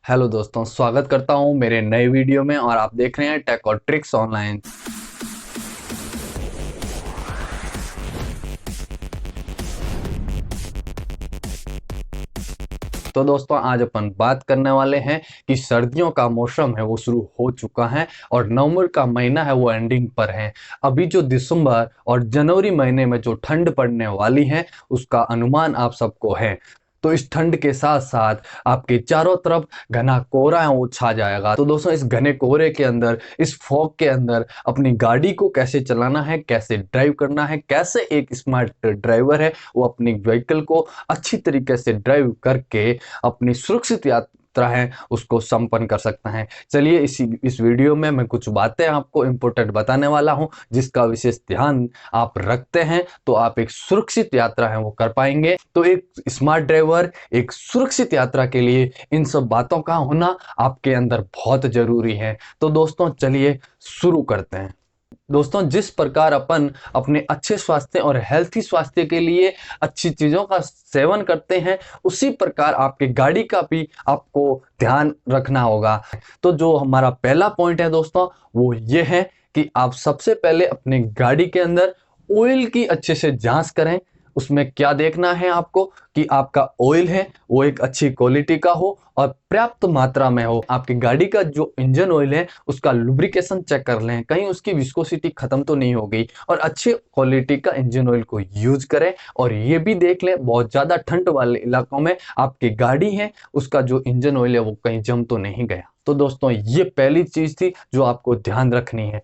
Hello दोस्तों, स्वागत करता हूं मेरे नए वीडियो में और आप देख रहे हैं टेक और ट्रिक्स ऑनलाइन। तो दोस्तों, आज अपन बात करने वाले हैं कि सर्दियों का मौसम है वो शुरू हो चुका है और नवंबर का महीना है वो एंडिंग पर है। अभी जो दिसंबर और जनवरी महीने में जो ठंड पड़ने वाली है उसका अनुमान आप सबको है। तो इस ठंड के साथ साथ आपके चारों तरफ घना कोहरा है वो छा जाएगा। तो दोस्तों, इस घने कोहरे के अंदर, इस फॉग के अंदर अपनी गाड़ी को कैसे चलाना है, कैसे ड्राइव करना है, कैसे एक स्मार्ट ड्राइवर है वो अपनी व्हीकल को अच्छी तरीके से ड्राइव करके अपनी सुरक्षित यात्रा है उसको संपन्न कर सकता है। चलिए इस वीडियो में मैं कुछ बातें आपको इंपॉर्टेंट बताने वाला हूं जिसका विशेष ध्यान आप रखते हैं तो आप एक सुरक्षित यात्रा है वो कर पाएंगे। तो एक स्मार्ट ड्राइवर, एक सुरक्षित यात्रा के लिए इन सब बातों का होना आपके अंदर बहुत जरूरी है। तो दोस्तों, चलिए शुरू करते हैं। दोस्तों, जिस प्रकार अपन अपने अच्छे स्वास्थ्य और हेल्थी स्वास्थ्य के लिए अच्छी चीजों का सेवन करते हैं, उसी प्रकार आपकी गाड़ी का भी आपको ध्यान रखना होगा। तो जो हमारा पहला पॉइंट है दोस्तों, वो ये है कि आप सबसे पहले अपनी गाड़ी के अंदर ऑयल की अच्छे से जांच करें। उसमें क्या देखना है आपको कि आपका ऑयल है वो एक अच्छी क्वालिटी का हो और पर्याप्त मात्रा में हो। आपकी गाड़ी का जो इंजन ऑयल है उसका लुब्रिकेशन चेक कर लें, कहीं उसकी विस्कोसिटी खत्म तो नहीं हो गई, और अच्छी क्वालिटी का इंजन ऑयल को यूज करें। और ये भी देख लें बहुत ज्यादा ठंड वाले इलाकों में आपकी गाड़ी है उसका जो इंजन ऑयल है वो कहीं जम तो नहीं गया। तो दोस्तों, ये पहली चीज थी जो आपको ध्यान रखनी है।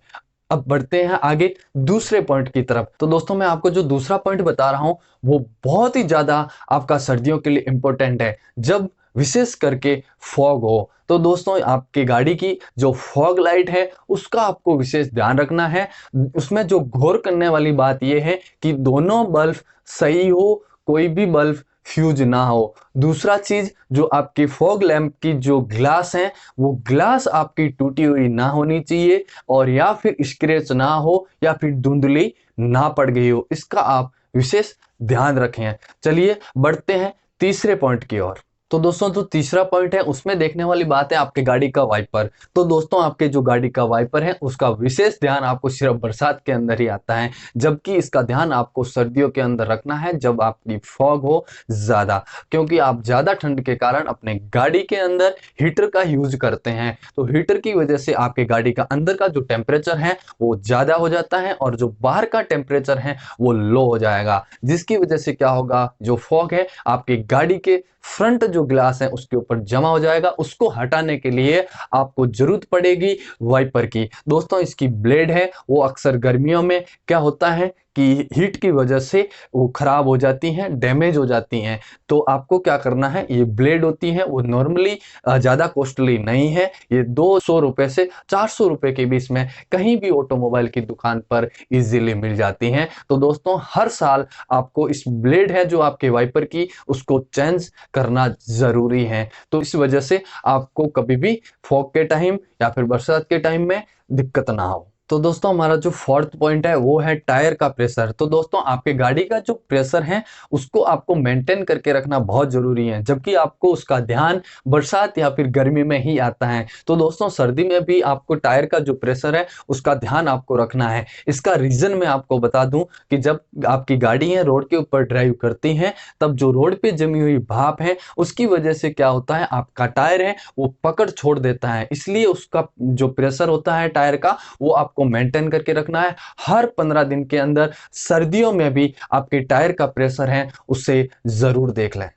अब बढ़ते हैं आगे दूसरे पॉइंट की तरफ। तो दोस्तों, मैं आपको जो दूसरा पॉइंट बता रहा हूं वो बहुत ही ज्यादा आपका सर्दियों के लिए इंपॉर्टेंट है, जब विशेष करके फॉग हो। तो दोस्तों, आपकी गाड़ी की जो फॉग लाइट है उसका आपको विशेष ध्यान रखना है। उसमें जो गौर करने वाली बात यह है कि दोनों बल्ब सही हो, कोई भी बल्ब फ्यूज ना हो। दूसरा चीज, जो आपकी फॉग लैंप की जो ग्लास है वो ग्लास आपकी टूटी हुई ना होनी चाहिए, और या फिर स्क्रैच ना हो या फिर धुंधली ना पड़ गई हो। इसका आप विशेष ध्यान रखें। चलिए बढ़ते हैं तीसरे पॉइंट की ओर। तो दोस्तों, जो तीसरा पॉइंट है उसमें देखने वाली बात है आपके गाड़ी का वाइपर। तो दोस्तों, आपके जो गाड़ी का वाइपर है उसका विशेष ध्यान आपको सिर्फ बरसात के अंदर ही आता है, जबकि इसका ध्यान आपको सर्दियों के अंदर रखना है जब आपकी फॉग हो ज्यादा, क्योंकि आप ज्यादा ठंड के कारण अपने गाड़ी के अंदर हीटर का यूज करते हैं। तो हीटर की वजह से आपके गाड़ी का अंदर का जो टेम्परेचर है वो ज्यादा हो जाता है और जो बाहर का टेम्परेचर है वो लो हो जाएगा, जिसकी वजह से क्या होगा, जो फॉग है आपकी गाड़ी के फ्रंट जो ग्लास है उसके ऊपर जमा हो जाएगा। उसको हटाने के लिए आपको जरूरत पड़ेगी वाइपर की। दोस्तों, इसकी ब्लेड है वो अक्सर गर्मियों में क्या होता है कि हीट की वजह से वो खराब हो जाती हैं, डैमेज हो जाती हैं। तो आपको क्या करना है, ये ब्लेड होती है वो नॉर्मली ज्यादा कॉस्टली नहीं है, ये 200 रुपए से 400 रुपए के बीच में कहीं भी ऑटोमोबाइल की दुकान पर इजीली मिल जाती हैं। तो दोस्तों, हर साल आपको इस ब्लेड है जो आपके वाइपर की उसको चेंज करना जरूरी है। तो इस वजह से आपको कभी भी फॉग के टाइम या फिर बरसात के टाइम में दिक्कत ना हो। तो दोस्तों, हमारा जो फोर्थ पॉइंट है वो है टायर का प्रेशर। तो दोस्तों, आपके गाड़ी का जो प्रेशर है उसको आपको मेंटेन करके रखना बहुत जरूरी है, जबकि आपको उसका ध्यान बरसात या फिर गर्मी में ही आता है। तो दोस्तों, सर्दी में भी आपको टायर का जो प्रेशर है उसका ध्यान आपको रखना है। इसका रीजन मैं आपको बता दूं कि जब आपकी गाड़ी है रोड के ऊपर ड्राइव करती है तब जो रोड पे जमी हुई भाप है उसकी वजह से क्या होता है, आपका टायर है वो पकड़ छोड़ देता है। इसलिए उसका जो प्रेशर होता है टायर का वो आपको मेंटेन करके रखना है। हर 15 दिन के अंदर सर्दियों में भी आपके टायर का प्रेशर है उसे जरूर देख लें।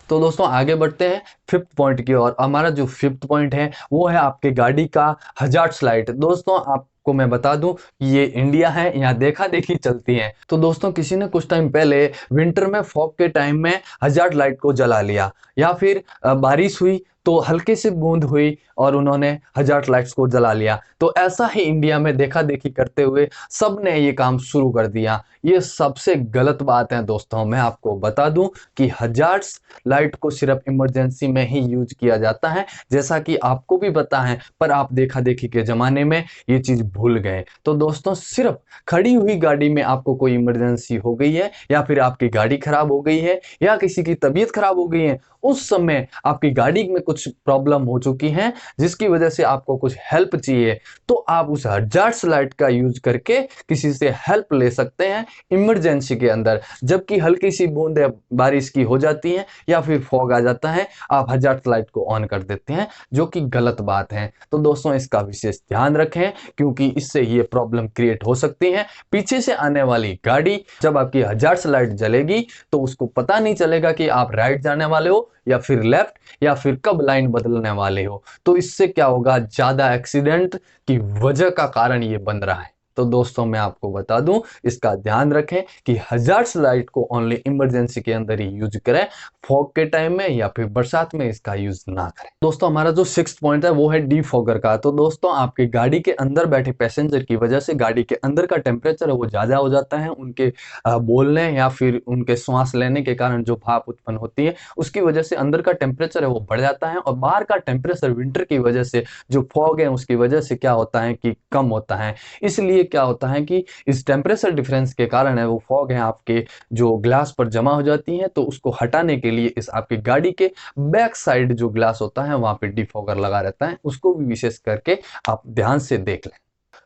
तो दोस्तों, आगे बढ़ते हैं फिफ्थ पॉइंट की ओर। हमारा जो फिफ्थ पॉइंट है वो है आपके गाड़ी का हजार्ड्स लाइट। दोस्तों, आपको मैं बता दूं कि ये इंडिया है, यहाँ देखा देखी चलती है। तो दोस्तों, किसी ने कुछ टाइम पहले विंटर में फॉग के टाइम में हजार्ड लाइट को जला लिया, या फिर बारिश हुई तो हल्के से बूंद हुई और उन्होंने हजार्ड लाइट्स को जला लिया। तो ऐसा ही इंडिया में देखा देखी करते हुए सबने ये काम शुरू कर दिया। ये सबसे गलत बात है दोस्तों। मैं आपको बता दूं कि हजार्ड्स लाइट को सिर्फ इमरजेंसी में ही यूज किया जाता है, जैसा कि आपको भी पता है, पर आप देखा देखी के जमाने में ये चीज भूल गए। तो दोस्तों, सिर्फ खड़ी हुई गाड़ी में आपको कोई इमरजेंसी हो गई है या फिर आपकी गाड़ी खराब हो गई है या किसी की तबीयत खराब हो गई है, उस समय आपकी गाड़ी में कुछ कुछ प्रॉब्लम हो चुकी है जिसकी वजह से आपको कुछ हेल्प चाहिए, तो आप उस हजार्ड्स लाइट का यूज करके किसी से हेल्प ले सकते हैं इमरजेंसी के अंदर। जबकि हल्की सी बूंदे बारिश की हो जाती हैं या फिर फॉग आ जाता है, आप हजार्ड्स लाइट को ऑन कर देते हैं, जो कि गलत बात है। तो दोस्तों इसका विशेष ध्यान रखें, क्योंकि इससे ये प्रॉब्लम क्रिएट हो सकती है। पीछे से आने वाली गाड़ी जब आपकी हजार्ड्स लाइट जलेगी तो उसको पता नहीं चलेगा कि आप राइट जाने वाले हो या फिर लेफ्ट या फिर कब लाइन बदलने वाले हो। तो इससे क्या होगा, ज्यादा एक्सीडेंट की वजह का कारण ये बन रहा है। तो दोस्तों मैं आपको बता दूं, इसका ध्यान रखें कि हजार्ड्स लाइट को ओनली इमरजेंसी के अंदर ही यूज करें, फॉग के टाइम में या फिर बरसात में इसका यूज ना करें। दोस्तों हमारा जो 6th पॉइंट है वो है डीफॉगर का। तो दोस्तों आपकी गाड़ी के अंदर बैठे पैसेंजर की वजह से गाड़ी के अंदर का टेम्परेचर है वो ज्यादा हो जाता है, उनके बोलने या फिर उनके श्वास लेने के कारण जो भाप उत्पन्न होती है उसकी वजह से अंदर का टेम्परेचर है वो बढ़ जाता है, और बाहर का टेम्परेचर विंटर की वजह से जो फॉग है उसकी वजह से क्या होता है कि कम होता है। इसलिए क्या होता है कि इस टेम्परेचर डिफरेंस के कारण है वो फॉग है आपके जो ग्लास पर जमा हो जाती है, तो उसको हटाने के लिए इस आपकी गाड़ी के बैक साइड जो ग्लास होता है वहां पे डिफॉगर लगा रहता है, उसको भी विशेष करके आप ध्यान से देख लें।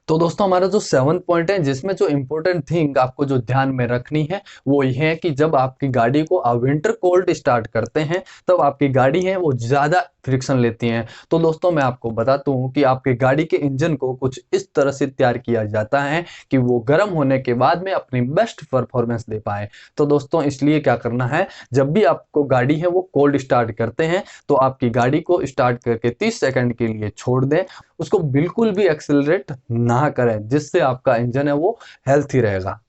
तो दोस्तों हमारा जो 7th पॉइंट है, जिसमें जो इंपॉर्टेंट थिंग आपको जो ध्यान में रखनी है वो ये है कि जब आपकी गाड़ी को आप विंटर कोल्ड स्टार्ट करते हैं तब आपकी गाड़ी है वो ज्यादा फ्रिक्शन लेती हैं। तो दोस्तों मैं आपको बताता हूँ कि आपके गाड़ी के इंजन को कुछ इस तरह से तैयार किया जाता है कि वो गर्म होने के बाद में अपनी बेस्ट परफॉर्मेंस दे पाए। तो दोस्तों इसलिए क्या करना है, जब भी आपको गाड़ी है वो कोल्ड स्टार्ट करते हैं तो आपकी गाड़ी को स्टार्ट करके 30 सेकंड के लिए छोड़ दें, उसको बिल्कुल भी एक्सेलरेट ना करें, जिससे आपका इंजन है वो हेल्थी रहेगा।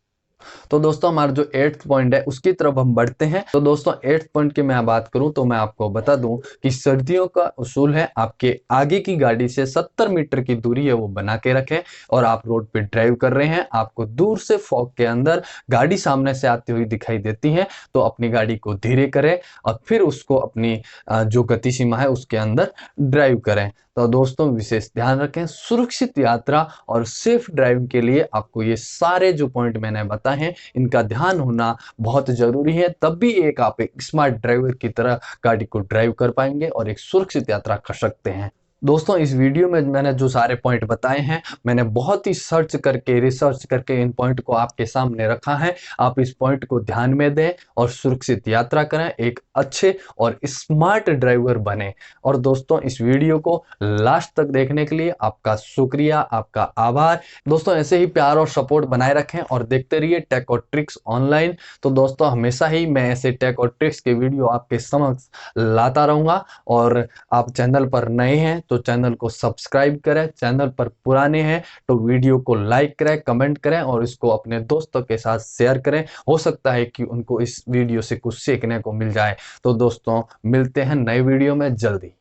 तो दोस्तों हमारा जो 8th पॉइंट है उसकी तरफ हम बढ़ते हैं। तो दोस्तों 8th पॉइंट की मैं बात करूं तो मैं आपको बता दूं कि सर्दियों का उसूल है आपके आगे की गाड़ी से 70 मीटर की दूरी है वो बना के रखें, और आप रोड पे ड्राइव कर रहे हैं, आपको दूर से फॉग के अंदर गाड़ी सामने से आती हुई दिखाई देती है तो अपनी गाड़ी को धीरे करें और फिर उसको अपनी जो गति सीमा है उसके अंदर ड्राइव करें। तो दोस्तों विशेष ध्यान रखें, सुरक्षित यात्रा और सेफ ड्राइविंग के लिए आपको ये सारे जो पॉइंट मैंने बताए हैं इनका ध्यान होना बहुत जरूरी है, तब भी आप एक स्मार्ट ड्राइवर की तरह गाड़ी को ड्राइव कर पाएंगे और एक सुरक्षित यात्रा कर सकते हैं। दोस्तों इस वीडियो में मैंने जो सारे पॉइंट बताए हैं मैंने बहुत ही सर्च करके रिसर्च करके इन पॉइंट को आपके सामने रखा है। आप इस पॉइंट को ध्यान में दें और सुरक्षित यात्रा करें, एक अच्छे और स्मार्ट ड्राइवर बने। और दोस्तों इस वीडियो को लास्ट तक देखने के लिए आपका शुक्रिया, आपका आभार। दोस्तों ऐसे ही प्यार और सपोर्ट बनाए रखें और देखते रहिए टेक और ट्रिक्स ऑनलाइन। तो दोस्तों हमेशा ही मैं ऐसे टेक और ट्रिक्स के वीडियो आपके समक्ष लाता रहूंगा, और आप चैनल पर नए हैं तो चैनल को सब्सक्राइब करें, चैनल पर पुराने हैं तो वीडियो को लाइक करें, कमेंट करें और इसको अपने दोस्तों के साथ शेयर करें। हो सकता है कि उनको इस वीडियो से कुछ सीखने को मिल जाए। तो दोस्तों मिलते हैं नए वीडियो में जल्दी।